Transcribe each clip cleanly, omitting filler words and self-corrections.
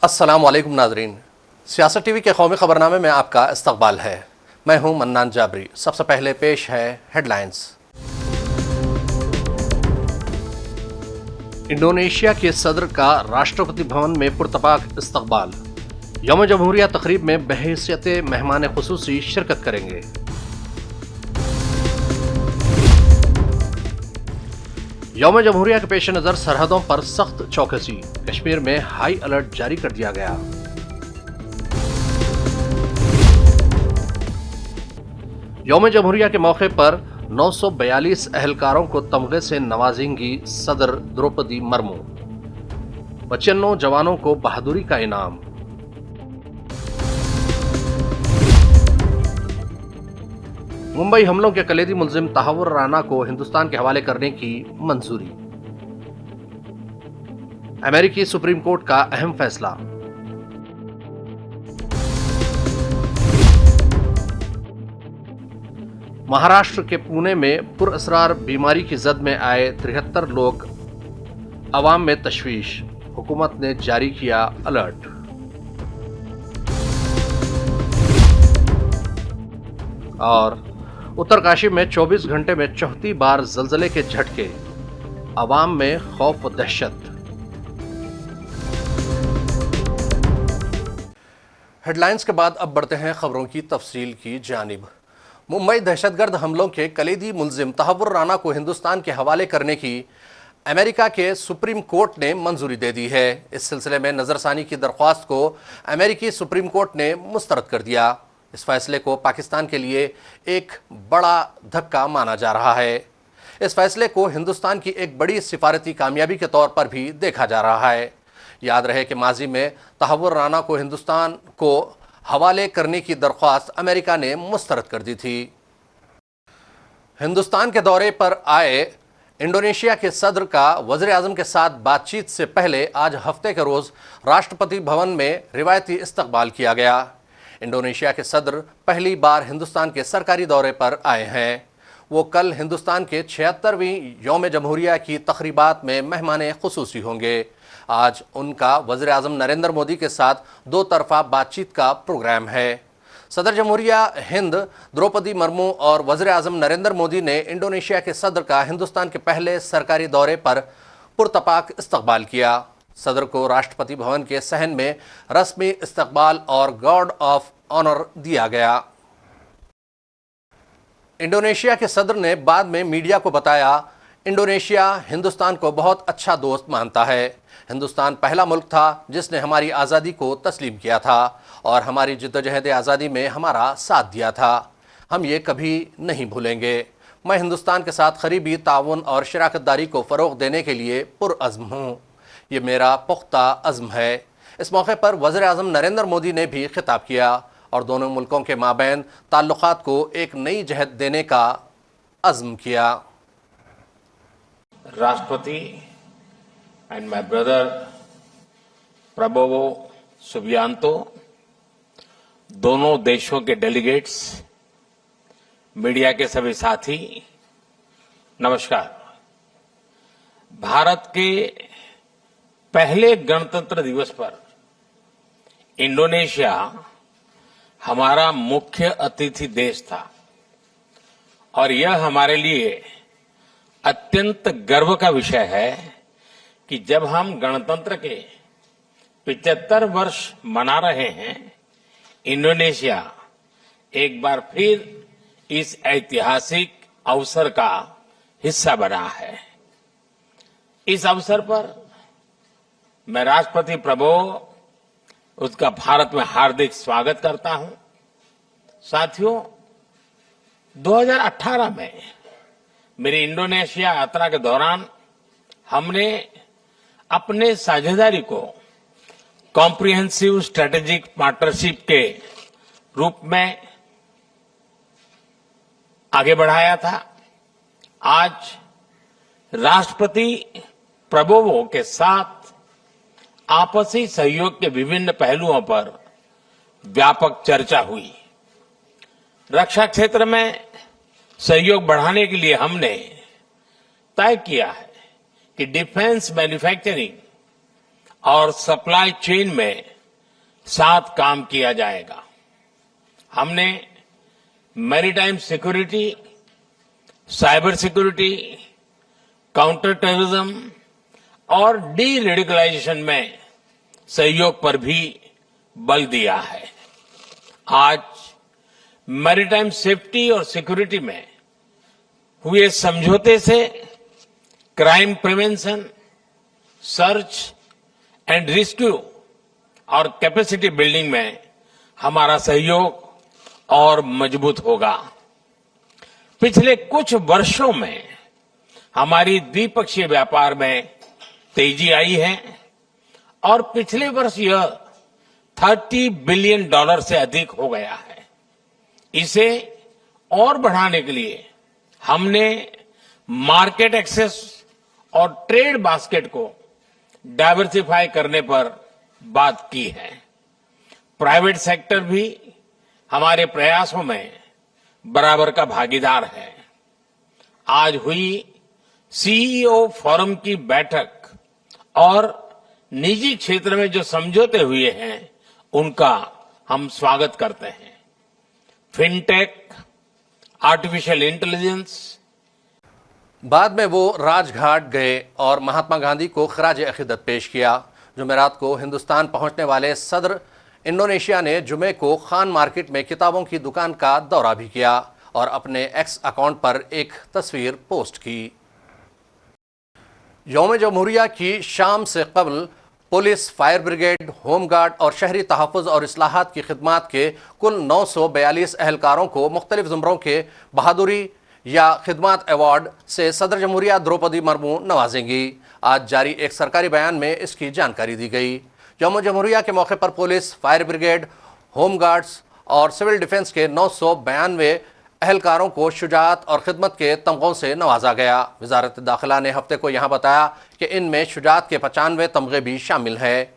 अस्सलाम वालेकुम नाजरीन, सियासत टीवी के कौमी खबरनामे में आपका इस्तकबाल है। मैं हूं मन्नान जाबरी। सबसे पहले पेश है हेडलाइंस। इंडोनेशिया के सदर का राष्ट्रपति भवन में पुरतपाक इस्तकबाल। यौम जमहूरिया तकरीब में बहैसियत मेहमान खुसूसी शिरकत करेंगे। यौम जमहूरिया के पेश नज़र सरहदों पर सख्त चौकसी। कश्मीर में हाई अलर्ट जारी कर दिया गया। यौम जमहूरिया के मौके पर 942 अहलकारों को तमगे से नवाजेंगी सदर द्रौपदी मुर्मू। 95 जवानों को बहादुरी का इनाम। मुंबई हमलों के कलीदी मुलजिम तहव्वुर राना को हिंदुस्तान के हवाले करने की मंजूरी। अमेरिकी सुप्रीम कोर्ट का अहम फैसला। महाराष्ट्र के पुणे में पुरअसरार बीमारी की जद में आए 73 लोग, अवाम में तशवीश। हुकूमत ने जारी किया अलर्ट। और उत्तरकाशी में 24 घंटे में 34 बार जलजले के झटके, अवाम में खौफ व दहशत। हेडलाइंस के बाद अब बढ़ते हैं खबरों की तफसील की जानिब। मुंबई दहशतगर्द हमलों के कलीदी मुलजिम तहव्वुर राना को हिंदुस्तान के हवाले करने की अमेरिका के सुप्रीम कोर्ट ने मंजूरी दे दी है। इस सिलसिले में नजरसानी की दरख्वास्त को अमेरिकी सुप्रीम कोर्ट ने मुस्तरद कर दिया। इस फैसले को पाकिस्तान के लिए एक बड़ा धक्का माना जा रहा है। इस फैसले को हिंदुस्तान की एक बड़ी सिफारती कामयाबी के तौर पर भी देखा जा रहा है। याद रहे कि माजी में तहव्वुर राना को हिंदुस्तान को हवाले करने की दरख्वास्त अमेरिका ने मुस्तरद कर दी थी। हिंदुस्तान के दौरे पर आए इंडोनेशिया के सदर का वज़ीर आज़म के साथ बातचीत से पहले आज हफ्ते के रोज़ राष्ट्रपति भवन में रिवायती इस्तकबाल किया गया। इंडोनेशिया के सदर पहली बार हिंदुस्तान के सरकारी दौरे पर आए हैं। वो कल हिंदुस्तान के 76वीं यौम जमहूरिया की तकरीबात में मेहमान खुसूसी होंगे। आज उनका वज़ीर आज़म नरेंद्र मोदी के साथ दो तरफा बातचीत का प्रोग्राम है। सदर जमहूरिया हिंद द्रौपदी मुर्मू और वज़ीर आज़म नरेंद्र मोदी ने इंडोनेशिया के सदर का हिंदुस्तान के पहले सरकारी दौरे पर पुरतपाक इस्तकबाल किया। सदर को राष्ट्रपति भवन के सहन में रस्मी इस्तकबाल और गार्ड ऑफ ऑनर दिया गया। इंडोनेशिया के सदर ने बाद में मीडिया को बताया, इंडोनेशिया हिंदुस्तान को बहुत अच्छा दोस्त मानता है। हिंदुस्तान पहला मुल्क था जिसने हमारी आज़ादी को तस्लीम किया था और हमारी जिद्दोजहद आज़ादी में हमारा साथ दिया था। हम ये कभी नहीं भूलेंगे। मैं हिंदुस्तान के साथ करीबी ताउन और शराकतदारी को फ़रोग़ देने के लिए पुरअज़्म हूँ। ये मेरा पुख्ता अज़्म है। इस मौके पर वज़ीर आज़म नरेंद्र मोदी ने भी खिताब किया और दोनों मुल्कों के माबैन ताल्लुक़ात को एक नई जहत देने का अज़्म किया। राष्ट्रपति and my brother Prabowo Subianto, दोनों देशों के डेलीगेट्स, मीडिया के सभी साथी, नमस्कार। भारत के पहले गणतंत्र दिवस पर इंडोनेशिया हमारा मुख्य अतिथि देश था और यह हमारे लिए अत्यंत गर्व का विषय है कि जब हम गणतंत्र के 75 वर्ष मना रहे हैं, इंडोनेशिया एक बार फिर इस ऐतिहासिक अवसर का हिस्सा बना है। इस अवसर पर मैं राष्ट्रपति प्रबोवो उसका भारत में हार्दिक स्वागत करता हूं। साथियों, 2018 में मेरी इंडोनेशिया यात्रा के दौरान हमने अपने साझेदारी को कॉम्प्रिहेंसिव स्ट्रेटेजिक पार्टनरशिप के रूप में आगे बढ़ाया था। आज राष्ट्रपति प्रबोवो के साथ आपसी सहयोग के विभिन्न पहलुओं पर व्यापक चर्चा हुई। रक्षा क्षेत्र में सहयोग बढ़ाने के लिए हमने तय किया है कि डिफेंस मैन्युफैक्चरिंग और सप्लाई चेन में साथ काम किया जाएगा। हमने maritime security, cyber security, counter terrorism और डी रेडिकलाइजेशन में सहयोग पर भी बल दिया है। आज मैरीटाइम सेफ्टी और सिक्योरिटी में हुए समझौते से crime prevention, search and rescue और कैपेसिटी बिल्डिंग में हमारा सहयोग और मजबूत होगा। पिछले कुछ वर्षों में हमारी द्विपक्षीय व्यापार में तेजी आई है और पिछले वर्ष यह $30 बिलियन से अधिक हो गया है। इसे और बढ़ाने के लिए हमने मार्केट एक्सेस और ट्रेड बास्केट को डाइवर्सिफाई करने पर बात की है। प्राइवेट सेक्टर भी हमारे प्रयासों में बराबर का भागीदार है। आज हुई सीईओ फोरम की बैठक और निजी क्षेत्र में जो समझौते हुए हैं उनका हम स्वागत करते हैं। Fintech, artificial intelligence. बाद में वो राजघाट गए और महात्मा गांधी को खराज अकीदत पेश किया। जुमेरात को हिंदुस्तान पहुंचने वाले सदर इंडोनेशिया ने जुमे को खान मार्केट में किताबों की दुकान का दौरा भी किया और अपने एक्स अकाउंट पर एक तस्वीर पोस्ट की। यौम जमहूरिया की शाम से कबल पुलिस, फायर ब्रिगेड, होमगार्ड और शहरी तहफ़्फ़ुज़ और इस्लाहात की खिदमात के कुल 942 एहलकारों को मुख्तलिफ ज़ुमरों के बहादुरी या खिदमात अवार्ड से सदर जमहूरिया द्रौपदी मुर्मू नवाजेंगी। आज जारी एक सरकारी बयान में इसकी जानकारी दी गई। यौम जमहूरिया के मौके पर पुलिस, फायर ब्रिगेड, होमगार्ड्स और सिविल डिफेंस के 992 एहलकारों को शुजाअत और खिदमत के तमगों से नवाजा गया। वजारत दाखिला ने हफ्ते को यहाँ बताया कि इनमें शुजाअत के 95 तमगे भी शामिल हैं।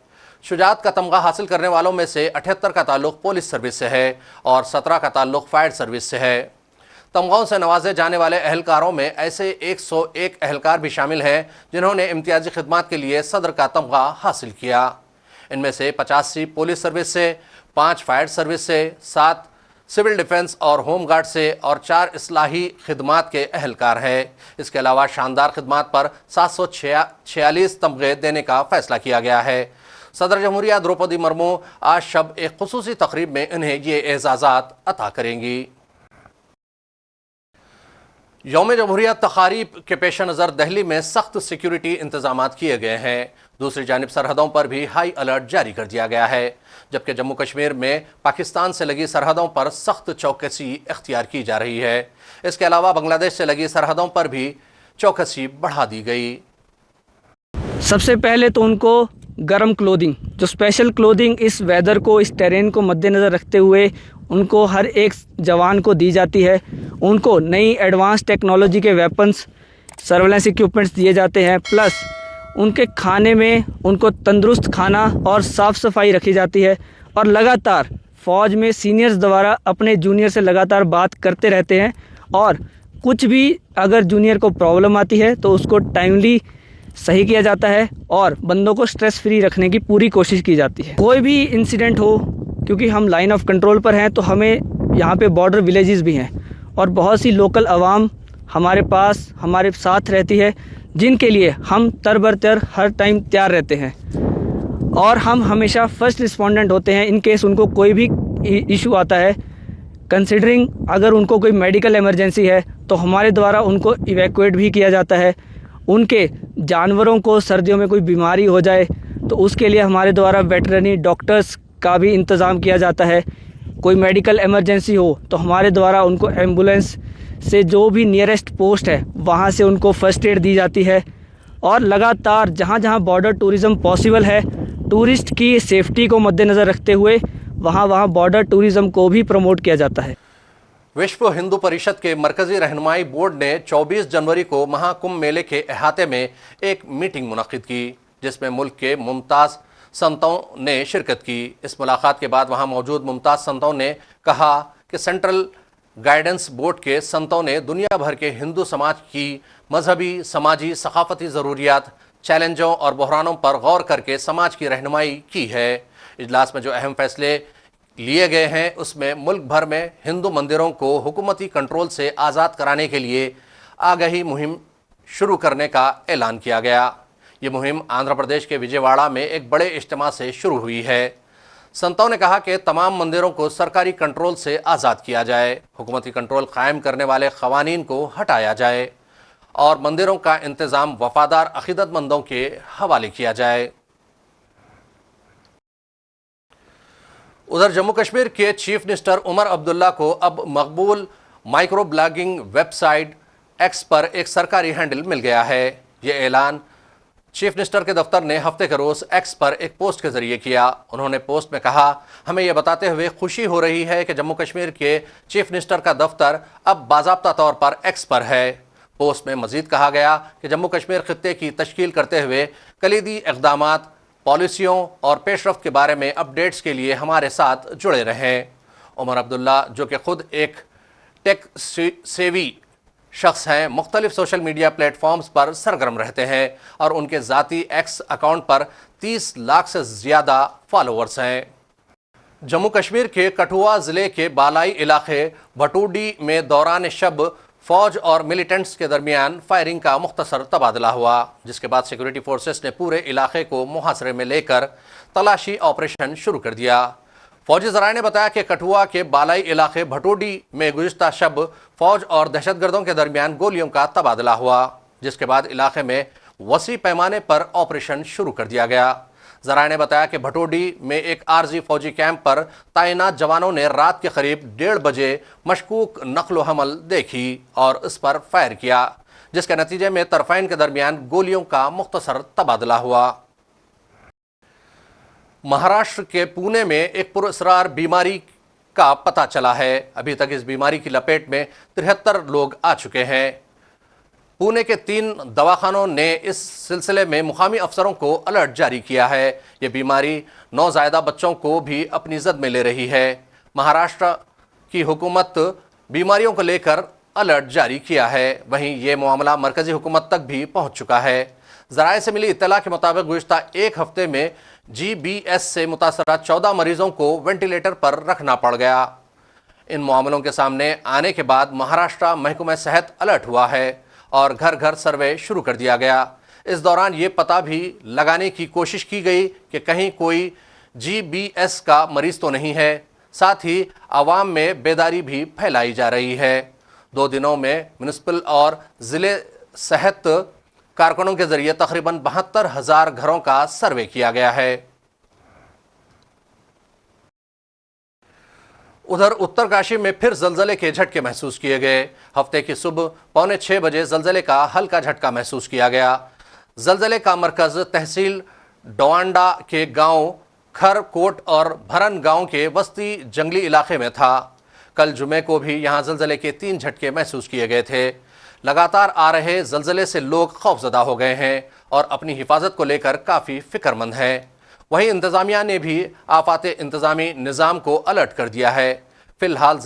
शुजाअत का तमगा हासिल करने वालों में से 78 का ताल्लुक पुलिस सर्विस से है और 17 का ताल्लुक फायर सर्विस से है। तमगों से नवाजे जाने वाले एहलकारों में ऐसे 101 एहलकार भी शामिल हैं जिन्होंने इम्तियाजी खिदमात के लिए सदर का तमगा हासिल किया। इनमें से 85 पुलिस सर्विस से, 5 फायर सर्विस से, 7 सिविल डिफेंस और होमगार्ड से और 4 इस्लाही खिदमात के एहलकार हैं। इसके अलावा शानदार खिदमात पर 746 तमगे देने का फैसला किया गया है। सदर जमहूरिया द्रौपदी मुर्मू आज शब एक खुसूसी तकरीब में इन्हें ये एजाज़ात अता करेंगी। यौम जमहूरिया तकारीब के पेश नज़र दिल्ली में सख्त सिक्योरिटी इंतजाम किए गए हैं। दूसरी जानिब सरहदों पर भी हाई अलर्ट जारी कर दिया गया है, जबकि जम्मू कश्मीर में पाकिस्तान से लगी सरहदों पर सख्त चौकसी इख्तियार की जा रही है। इसके अलावा बांग्लादेश से लगी सरहदों पर भी चौकसी बढ़ा दी गई। सबसे पहले तो उनको गर्म क्लोथिंग, जो स्पेशल क्लोथिंग इस वेदर को, इस टेरेन को मद्देनज़र रखते हुए उनको हर एक जवान को दी जाती है। उनको नई एडवांस टेक्नोलॉजी के वेपन्स, सर्वेलेंस इक्विपमेंट्स दिए जाते हैं। प्लस उनके खाने में उनको तंदुरुस्त खाना और साफ़ सफाई रखी जाती है। और लगातार फ़ौज में सीनियर्स द्वारा अपने जूनियर से लगातार बात करते रहते हैं और कुछ भी अगर जूनियर को प्रॉब्लम आती है तो उसको टाइमली सही किया जाता है और बंदों को स्ट्रेस फ्री रखने की पूरी कोशिश की जाती है। कोई भी इंसिडेंट हो, क्योंकि हम लाइन ऑफ कंट्रोल पर हैं तो हमें यहाँ पे बॉर्डर विलेजेस भी हैं और बहुत सी लोकल आवाम हमारे पास हमारे साथ रहती है, जिनके लिए हम तरबतर हर टाइम तैयार रहते हैं और हम हमेशा फर्स्ट रिस्पोंडेंट होते हैं इन केस उनको कोई भी इशू आता है। कंसिडरिंग अगर उनको कोई मेडिकल इमरजेंसी है तो हमारे द्वारा उनको इवैक्यूएट भी किया जाता है। उनके जानवरों को सर्दियों में कोई बीमारी हो जाए तो उसके लिए हमारे द्वारा वेटरनरी डॉक्टर्स का भी इंतज़ाम किया जाता है। कोई मेडिकल इमरजेंसी हो तो हमारे द्वारा उनको एम्बुलेंस से जो भी नियरेस्ट पोस्ट है वहाँ से उनको फर्स्ट एड दी जाती है। और लगातार जहाँ जहाँ बॉर्डर टूरिज़्म पॉसिबल है, टूरिस्ट की सेफ्टी को मद्देनज़र रखते हुए वहाँ बॉर्डर टूरिज़्म को भी प्रमोट किया जाता है। विश्व हिंदू परिषद के मरकजी रहनुमाई बोर्ड ने 24 जनवरी को महाकुंभ मेले के अहाते में एक मीटिंग मुनक्किद की, जिसमें मुल्क के मुमताज़ संतों ने शिरकत की। इस मुलाकात के बाद वहां मौजूद मुमताज़ संतों ने कहा कि सेंट्रल गाइडेंस बोर्ड के संतों ने दुनिया भर के हिंदू समाज की मजहबी, समाजी, सकाफती ज़रूरियात, चैलेंजों और बहरानों पर गौर करके समाज की रहनुमाई की है। इजलास में जो अहम फैसले लिए गए हैं उसमें मुल्क भर में हिंदू मंदिरों को हुकूमती कंट्रोल से आज़ाद कराने के लिए आगाही मुहिम शुरू करने का ऐलान किया गया। ये मुहिम आंध्र प्रदेश के विजयवाड़ा में एक बड़े इज्तिमा से शुरू हुई है। संतों ने कहा कि तमाम मंदिरों को सरकारी कंट्रोल से आज़ाद किया जाए, हुकूमती कंट्रोल कायम करने वाले क़वानीन को हटाया जाए और मंदिरों का इंतज़ाम वफादार अक़ीदतमंदों के हवाले किया जाए। उधर जम्मू कश्मीर के चीफ मिनिस्टर उमर अब्दुल्ला को अब मकबूल माइक्रो ब्लॉगिंग वेबसाइट एक्स पर एक सरकारी हैंडल मिल गया है। ये ऐलान चीफ मिनिस्टर के दफ्तर ने हफ्ते के रोज़ एक्स पर एक पोस्ट के जरिए किया। उन्होंने पोस्ट में कहा, हमें यह बताते हुए खुशी हो रही है कि जम्मू कश्मीर के चीफ मिनिस्टर का दफ्तर अब बाज़ाब्ता तौर पर एक्स पर है। पोस्ट में मजीद कहा गया कि जम्मू कश्मीर खित्ते की तश्कील करते हुए कलीदी इक़दामात, पॉलिसियों और पेशरफ्त के बारे में अपडेट्स के लिए हमारे साथ जुड़े रहें। उमर अब्दुल्ला, जो कि खुद एक टेक सेवी शख्स हैं, मुख्तलिफ सोशल मीडिया प्लेटफॉर्म्स पर सरगर्म रहते हैं और उनके ज़ाती एक्स अकाउंट पर 30 लाख से ज़्यादा फॉलोअर्स हैं। जम्मू कश्मीर के कठुआ ज़िले के बालाई इलाके भटूडी में दौरान शब फौज और मिलिटेंट्स के दरमियान फायरिंग का मुख्तसर तबादला हुआ, जिसके बाद सिक्योरिटी फोर्सेस ने पूरे इलाके को मुहासरे में लेकर तलाशी ऑपरेशन शुरू कर दिया। फौजी ज़राए ने बताया कि कठुआ के बालाई इलाके भटूडी में गुज़िश्ता शब फौज और दहशतगर्दों के दरमियान गोलियों का तबादला हुआ, जिसके बाद इलाके में वसी पैमाने पर ऑपरेशन शुरू कर दिया गया। ज़राए ने बताया कि भटोडी में एक आर्जी फौजी कैंप पर तैनात जवानों ने रात के करीब 1:30 बजे मशकूक नकलो हमल देखी और इस पर फायर किया, जिसके नतीजे में तरफ़ैन के दरमियान गोलियों का मुख्तसर तबादला हुआ। महाराष्ट्र के पुणे में एक पुरअसरार बीमारी का पता चला है। अभी तक इस बीमारी की लपेट में 73 लोग आ चुके हैं। पुणे के 3 दवाखानों ने इस सिलसिले में मुकामी अफसरों को अलर्ट जारी किया है। ये बीमारी नौज़ायदा बच्चों को भी अपनी जद में ले रही है। महाराष्ट्र की हुकूमत बीमारियों को लेकर अलर्ट जारी किया है। वहीं ये मामला मरकज़ी हुकूमत तक भी पहुंच चुका है। ज़राए से मिली इत्तला के मुताबिक गुज़िश्ता एक हफ्ते में GBS से मुतासरा 14 मरीजों को वेंटिलेटर पर रखना पड़ गया। इन मामलों के सामने आने के बाद महाराष्ट्र महकमा सेहत अलर्ट हुआ है और घर घर सर्वे शुरू कर दिया गया। इस दौरान ये पता भी लगाने की कोशिश की गई कि कहीं कोई GBS का मरीज तो नहीं है। साथ ही आवाम में बेदारी भी फैलाई जा रही है। 2 दिनों में म्युनिसिपल और ज़िले सेहत कारकुनों के जरिए तकरीबन 72,000 घरों का सर्वे किया गया है। उधर उत्तरकाशी में फिर जलजले के झटके महसूस किए गए। हफ्ते की सुबह 5:45 बजे जलजले का हल्का झटका महसूस किया गया। जलजले का मरकज तहसील डोवांडा के गांव खरकोट और भरन गांव के वस्ती जंगली इलाके में था। कल जुमे को भी यहां जलजले के 3 झटके महसूस किए गए थे। लगातार आ रहे जलजले से लोग खौफजदा हो गए हैं और अपनी हिफाजत को लेकर काफ़ी फिक्रमंद हैं। वहीं इंतज़ामिया ने भी आफात इंतज़ामी निज़ाम को अलर्ट कर दिया है। फ़िलहाल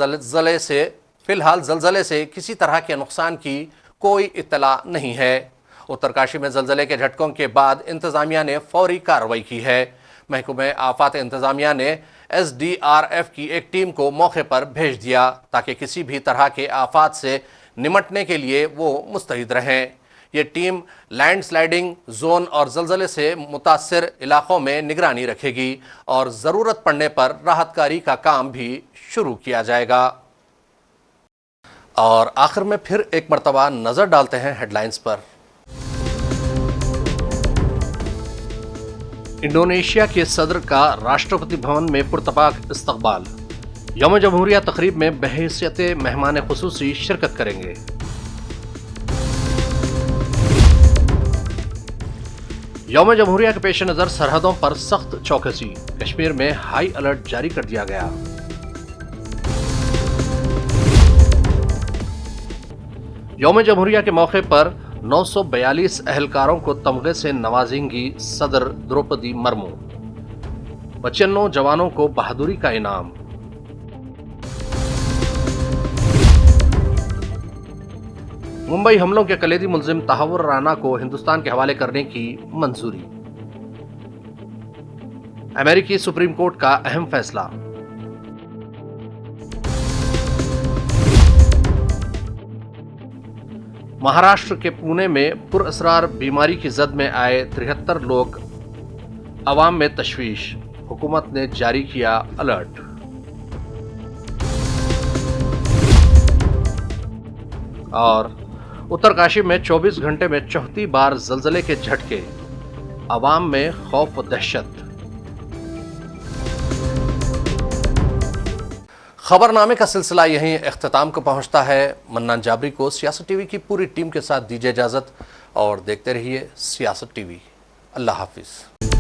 जलजले से किसी तरह के नुकसान की कोई इत्तला नहीं है। उत्तरकाशी में जलजले के झटकों के बाद इंतज़ामिया ने फौरी कार्रवाई की है। महकमे आफात इंतज़ामिया ने SDRF की एक टीम को मौके पर भेज दिया ताकि किसी भी तरह के आफात से निमटने के लिए वो मुस्तैद रहें। ये टीम लैंडस्लाइडिंग जोन और जलजले से मुतासिर इलाकों में निगरानी रखेगी और ज़रूरत पड़ने पर राहतकारी का काम भी शुरू किया जाएगा। और आखिर में फिर एक मरतबा नज़र डालते हैं हेडलाइंस पर। इंडोनेशिया के सदर का राष्ट्रपति भवन में पुरतपाक इस्तकबाल। यौम जमहूरिया तकरीब में बहैसियत मेहमान खुसूसी शिरकत करेंगे। यौम जमहूरिया के पेश नज़र सरहदों पर सख्त चौकसी। कश्मीर में हाई अलर्ट जारी कर दिया गया। यौम जमहूरिया के मौके पर 942 एहलकारों को तमगे से नवाजेंगी सदर द्रौपदी मुर्मू। 95 जवानों को बहादुरी का इनाम। मुंबई हमलों के कलीदी मुलजिम तहव्वुर राना को हिंदुस्तान के हवाले करने की मंजूरी। अमेरिकी सुप्रीम कोर्ट का अहम फैसला। महाराष्ट्र के पुणे में पुरअसरार बीमारी की जद में आए 73 लोग, अवाम में तशवीश, हुकूमत ने जारी किया अलर्ट। और उत्तरकाशी में 24 घंटे में 34 बार जलजले के झटके, अवाम में खौफ व दहशत। खबरनामे का सिलसिला यहीं इख्तिताम को पहुंचता है। मन्नान जाबरी को सियासत टीवी की पूरी टीम के साथ दीजिए इजाजत और देखते रहिए सियासत टीवी। अल्लाह हाफिज।